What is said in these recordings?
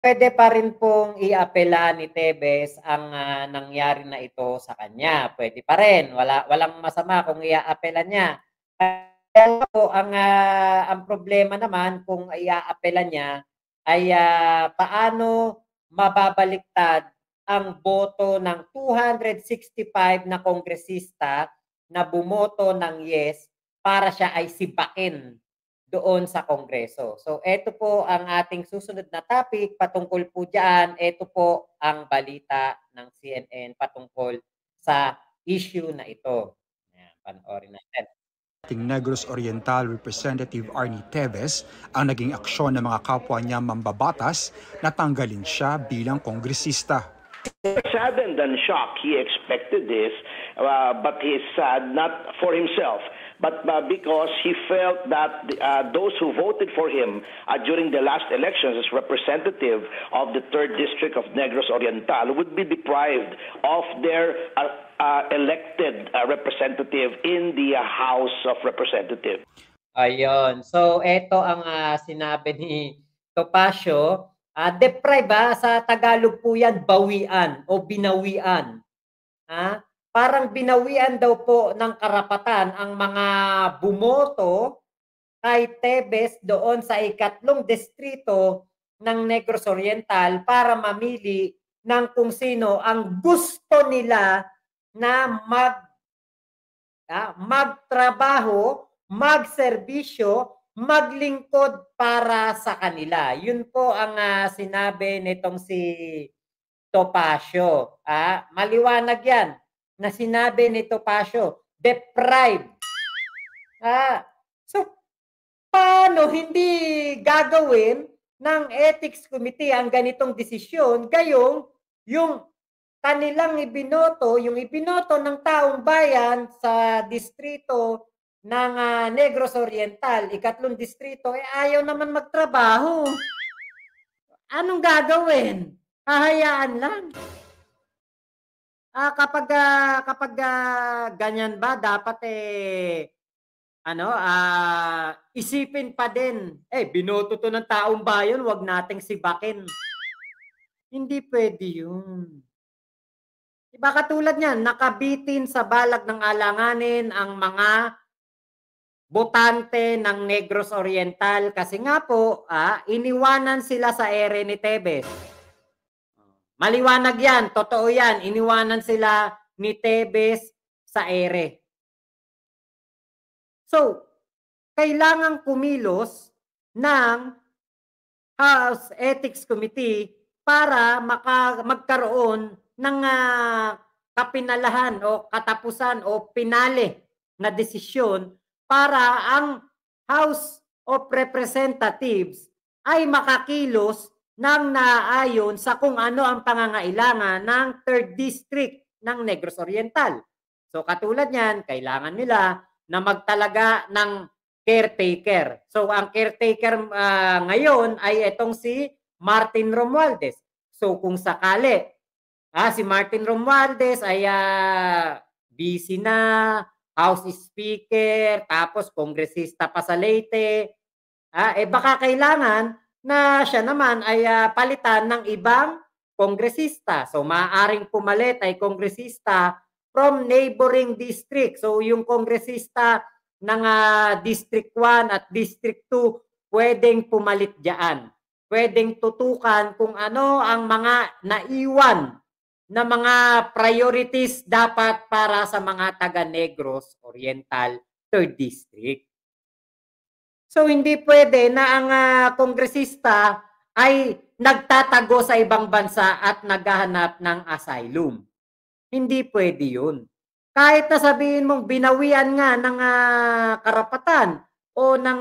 Puwede pa rin pong i-apela ni Tevez ang, nangyari na ito sa kanya, puwede pa rin, walang masama kung i-aapelan niya. Kaya po ang problema naman kung i-aapelan niya ay, paano mababaliktad ang boto ng 265 na kongresista na bumoto ng yes para siya ay sipain doon sa Kongreso. So eto po ang ating susunod na topic patungkol po diyan. Eto po ang balita ng CNN patungkol sa issue na ito. Ayan, panoorin natin. Ating Negros Oriental Representative Arnie Teves ang naging aksyon ng mga kapwa niya mambabatas na tanggalin siya bilang kongresista. Saddened and shocked, he expected this, but he's sad not for himself, but because he felt that those who voted for him during the last elections as representative of the 3rd District of Negros Oriental would be deprived of their elected representative in the House of Representatives. Ayun. So eto ang sinabi ni Topacio. Deprive sa Tagalog po yan, bawian o binawian. Parang binawian daw po ng karapatan ang mga bumoto kay Tevez doon sa ikatlong distrito ng Negros Oriental para mamili ng kung sino ang gusto nila na magtrabaho, magserbisyo, maglingkod para sa kanila. Yun po ang sinabi nitong si Topacio. Maliwanag yan na sinabi ni Topacio, deprived. So, paano hindi gagawin ng Ethics Committee ang ganitong desisyon gayong yung kanilang ibinoto, yung ibinoto ng taong bayan sa distrito ng Negros Oriental, ikatlong distrito, ayaw naman magtrabaho. Anong gagawin? Hahayaan lang. Kapag ganyan ba, dapat isipin pa din, binoto to ng taong bayan, wag nating sibakin. Hindi pwede yun. Diba katulad niyan, nakabitin sa balag ng alanganin ang mga botante ng Negros Oriental kasi nga po, iniwanan sila sa ere ni Tevez. Maliwanag yan, totoo yan, iniwanan sila ni Tevez sa ere. So, kailangang kumilos ng House Ethics Committee para magkaroon ng kapinalahan o katapusan o pinale na desisyon para ang House of Representatives ay makakilos ng naayon sa kung ano ang pangangailangan ng 3rd District ng Negros Oriental. So katulad niyan, kailangan nila na magtalaga ng caretaker. So ang caretaker ngayon ay itong si Martin Romualdez. So kung sakali, si Martin Romualdez ay busy na, House Speaker, tapos kongresista pa sa Leyte, baka kailangan na siya naman ay palitan ng ibang kongresista. So maaaring pumalit ay kongresista from neighboring district. So yung kongresista ng District 1 at District 2 pwedeng pumalit diyan. Pwedeng tutukan kung ano ang mga naiwan na mga priorities dapat para sa mga taga Negros Oriental 3rd District. So hindi pwede na ang kongresista ay nagtatago sa ibang bansa at naghahanap ng asylum. Hindi pwede yun. Kahit na sabihin mong binawian nga ng karapatan o ng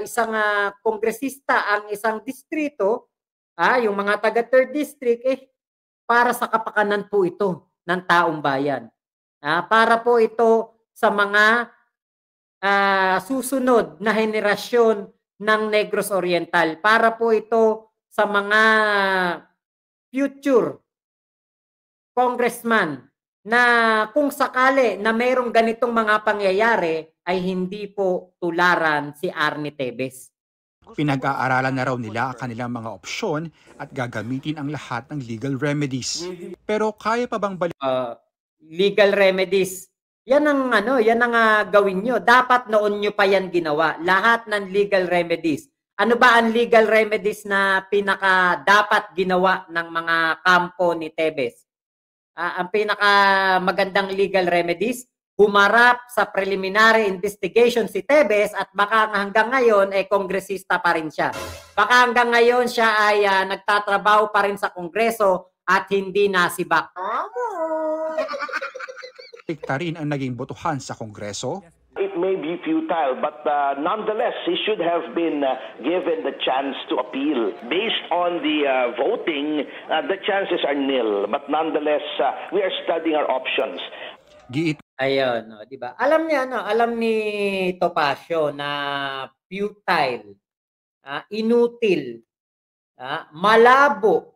isang kongresista ang isang distrito, yung mga taga 3rd District, para sa kapakanan po ito ng taong bayan. Para po ito sa mga susunod na henerasyon ng Negros Oriental. Para po ito sa mga future congressman na kung sakali na mayroong ganitong mga pangyayari ay hindi po tularan si Arnie Tevez. Pinag-aaralan na raw nila ang kanilang mga opsyon at gagamitin ang lahat ng legal remedies. Pero kaya pa bang legal remedies. Yan ang yan ang gawin nyo. Dapat noon nyo pa yan ginawa. Lahat ng legal remedies. Ano ba ang legal remedies na pinaka dapat ginawa ng mga kampo ni Tevez? Ang pinaka magandang legal remedies, humarap sa preliminary investigation si Tevez at baka hanggang ngayon kongresista pa rin siya. Baka hanggang ngayon siya ay nagtatrabaho pa rin sa Kongreso at hindi nasibak. Tikta rin ang naging botohan sa Kongreso? It may be futile, but nonetheless, he should have been given the chance to appeal. Based on the voting, the chances are nil. But nonetheless, we are studying our options. Ayun, di ba? Alam niya, alam ni Topacio na futile, inutil, malabo,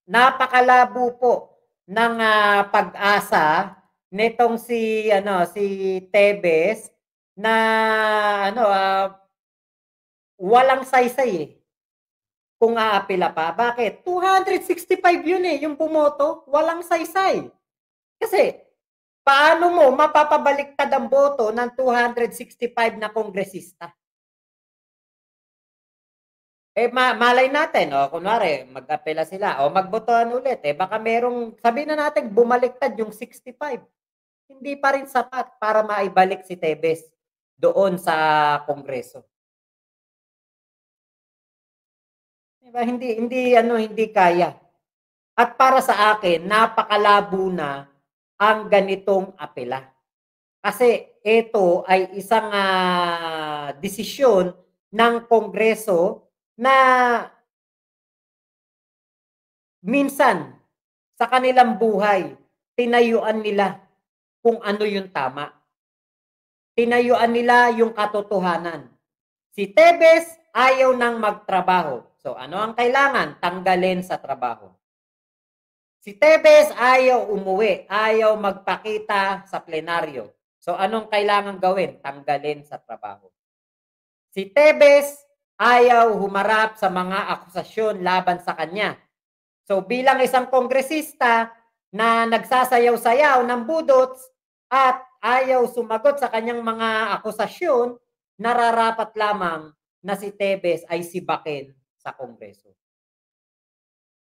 napakalabo po ng pag-asa nitong si Tevez na walang saysay kung aapila pa. Bakit? 265 yun yung bumoto, walang saysay. Kasi paano mo mapapabaliktad ang boto ng 265 na kongresista? Malay natin, kunwari, mag-apela sila, magbotohan ulit, baka merong, sabihin na natin, bumaliktad yung 65. Hindi pa rin sapat para maibalik si Tevez doon sa Kongreso. Diba? Hindi kaya. At para sa akin, napakalabo na ang ganitong apela. Kasi ito ay isang desisyon ng Kongreso na minsan sa kanilang buhay, tinayuan nila kung ano yung tama. Tinayuan nila yung katotohanan. Si Tevez ayaw nang magtrabaho. So ano ang kailangan? Tanggalin sa trabaho. Si Tevez ayaw umuwi, ayaw magpakita sa plenaryo. So anong kailangan gawin? Tanggalin sa trabaho. Si Tevez ayaw humarap sa mga akusasyon laban sa kanya. So bilang isang kongresista na nagsasayaw-sayaw ng budots at ayaw sumagot sa kanyang mga akusasyon, nararapat lamang na si Tevez ay sibakin sa Kongreso.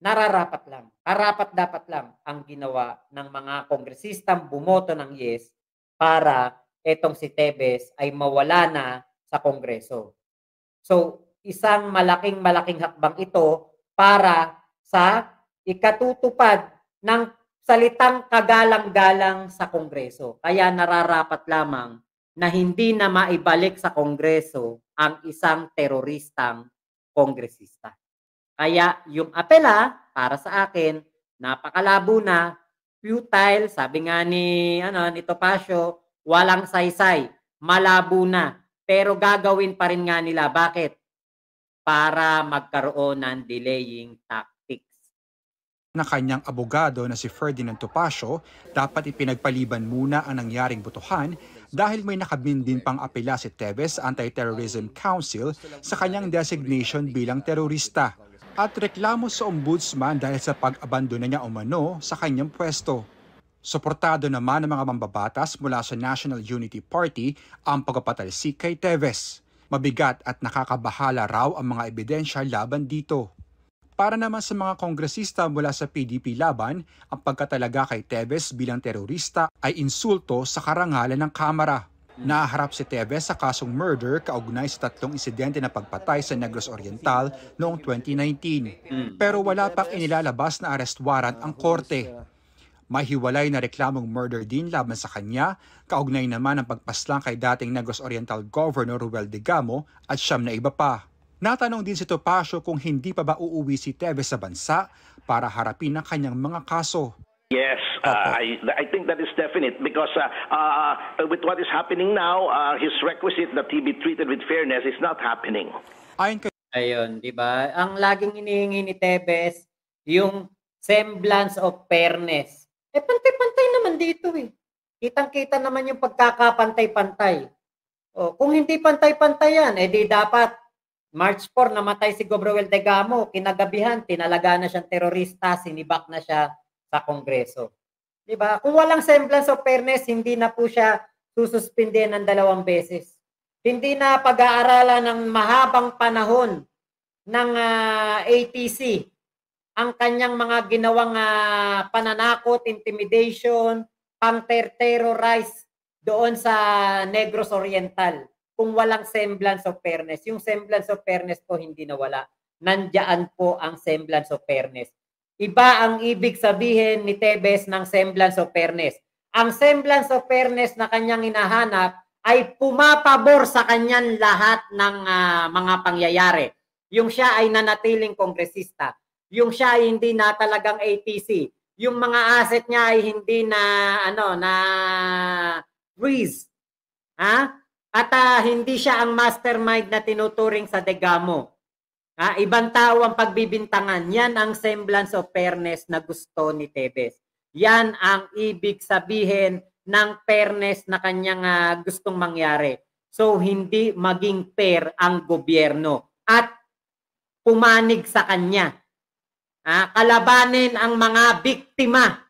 Nararapat lang. Karapat-dapat lang ang ginawa ng mga kongresistang bumoto ng yes para etong si Tevez ay mawala na sa Kongreso. So, isang malaking hakbang ito para sa ikatutupad ng salitang kagalang-galang sa Kongreso. Kaya nararapat lamang na hindi na maibalik sa Kongreso ang isang teroristang kongresista. Kaya yung apela, para sa akin, napakalabo na, futile, sabi nga ni Topacio, walang saysay, malabo na. Pero gagawin pa rin nga nila. Bakit? Para magkaroon ng delaying tactics. Na kanyang abogado na si Ferdinand Topacio, dapat ipinagpaliban muna ang nangyaring botohan dahil may nakabindin pang apela si Tevez sa Anti-Terrorism Council sa kanyang designation bilang terorista at reklamo sa ombudsman dahil sa pag-abandona niya umano sa kanyang pwesto. Suportado naman ng mga mambabatas mula sa National Unity Party ang pagpapatalsik kay Tevez. Mabigat at nakakabahala raw ang mga ebidensya laban dito. Para naman sa mga kongresista mula sa PDP laban, ang pagkatalaga kay Tevez bilang terorista ay insulto sa karangalan ng Kamara. Naharap si Tevez sa kasong murder kaugnay sa 3 insidente na pagpatay sa Negros Oriental noong 2019. Pero wala pang inilalabas na arrest warrant ang korte. May hiwalay na reklamong murder din laban sa kanya, kaugnay naman ang pagpaslang kay dating Negros Oriental Governor Ruel Digamo at 9 na iba pa. Natanong din si Topacio kung hindi pa ba uuwi si Tevez sa bansa para harapin ang kanyang mga kaso. Yes, I think that is definite because with what is happening now, his requisite that he be treated with fairness is not happening. Ayun, di ba? Ang laging hinihingi ni Tevez, yung semblance of fairness. Pantay-pantay naman dito . Kitang-kita naman yung pagkakapantay-pantay. O, kung hindi pantay-pantay yan, di dapat March 4 namatay si Gobriel Degamo, kinagabihan tinalaga na siyang terorista, sinibak na siya sa Kongreso. 'Di ba? Kung walang semblance of fairness, hindi na po siya sususpindihan ng 2 beses. Hindi na pag-aaralan ng mahabang panahon ng ATC ang kanyang mga ginawang pananakot, intimidation, pang-terrorize doon sa Negros Oriental. Kung walang semblance of fairness. Yung semblance of fairness po hindi nawala. Nandiyan po ang semblance of fairness. Iba ang ibig sabihin ni Tebes ng semblance of fairness. Ang semblance of fairness na kanyang hinahanap ay pumapabor sa kanyan lahat ng mga pangyayari. Yung siya ay nanatiling kongresista. Yung siya ay hindi na talagang ATC. Yung mga asset niya ay hindi na freeze. Ha? At hindi siya ang mastermind na tinuturing sa Degamo. Ibang tao ang pagbibintangan. Yan ang semblance of fairness na gusto ni Tebes. Yan ang ibig sabihin ng fairness na kanyang gustong mangyari. So, hindi maging fair ang gobyerno at pumanig sa kanya. Kalabanin ang mga biktima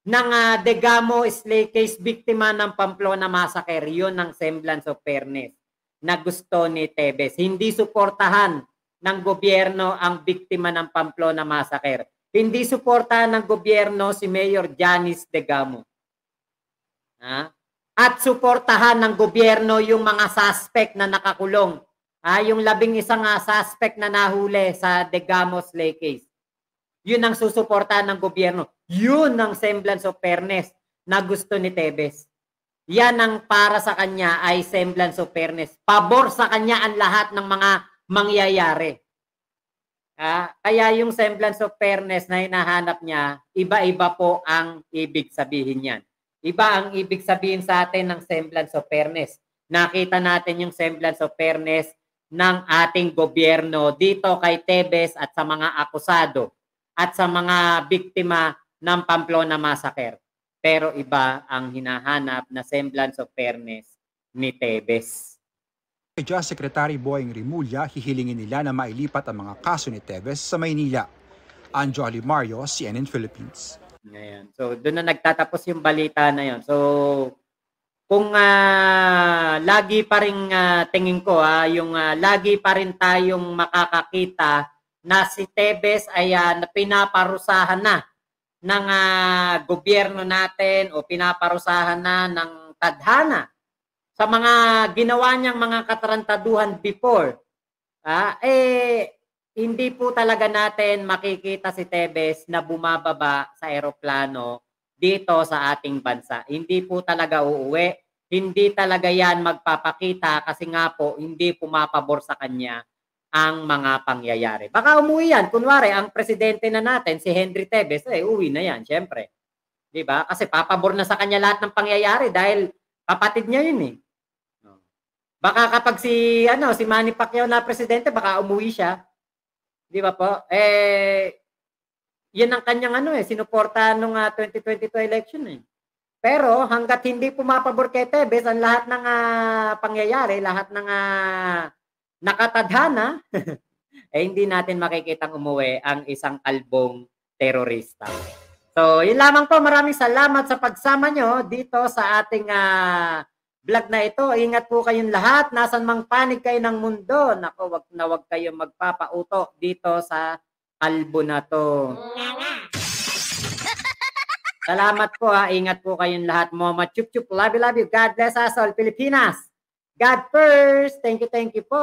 ng Degamo Slay Case, biktima ng Pamplona Massacre. Yun ang semblance of fairness na gusto ni Tebes. Hindi suportahan ng gobyerno ang biktima ng Pamplona Massacre. Hindi suportahan ng gobyerno si Mayor Janice Degamo. At suportahan ng gobyerno yung mga suspect na nakakulong. Yung 11 suspect na nahuli sa Degamo Slay Case. Yun ang susuportahan ng gobyerno. Yun ang semblance of fairness na gusto ni Tebes. Yan ang para sa kanya ay semblance of fairness. Pabor sa kanya ang lahat ng mga mangyayari. Kaya yung semblance of fairness na hinahanap niya, iba-iba po ang ibig sabihin yan. Iba ang ibig sabihin sa atin ng semblance of fairness. Nakita natin yung semblance of fairness ng ating gobyerno dito kay Tebes at sa mga akusado at sa mga biktima ng Pamplona Massacre. Pero iba ang hinahanap na semblance of fairness ni Tebes. Just Secretary Boying Rimulya, hihilingin nila na mailipat ang mga kaso ni Tebes sa Maynila. Anjo Alimario, CNN Philippines. Ngayon. So, doon na nagtatapos yung balita na yon. So, kung lagi pa rin tingin ko, yung lagi pa rin tayong makakakita na si Tebes ay pinaparusahan na ng gobyerno natin o pinaparusahan na ng tadhana sa mga ginawa niyang mga katarantaduhan before. Hindi po talaga natin makikita si Tebes na bumababa sa eroplano dito sa ating bansa. Hindi po talaga uuwi. Hindi talaga yan magpapakita kasi nga po hindi pumapabor sa kanya ang mga pangyayari. Baka umuwi yan. Kunwari, ang presidente na natin, si Henry Tebes, uwi na yan, syempre. Diba? Kasi papabor na sa kanya lahat ng pangyayari dahil kapatid niya yun eh. Baka kapag si Manny Pacquiao na presidente, baka umuwi siya. Di ba po? Yan ang kanyang sinuportahan nung 2022 election eh. Pero hanggat hindi pumapabor kay Tebes ang lahat ng pangyayari, lahat ng nakatadhana, hindi natin makikitang umuwi ang isang kalbong terorista. So, yun lamang po. Maraming salamat sa pagsama nyo dito sa ating vlog na ito. Ingat po kayong lahat. Nasan mang panig kayo ng mundo. Naku, wag kayong magpapauto dito sa kalbo na to. Salamat po Ingat po kayong lahat. Mama chup chup. Love you, love you. God bless us all. Pilipinas. God first. Thank you po.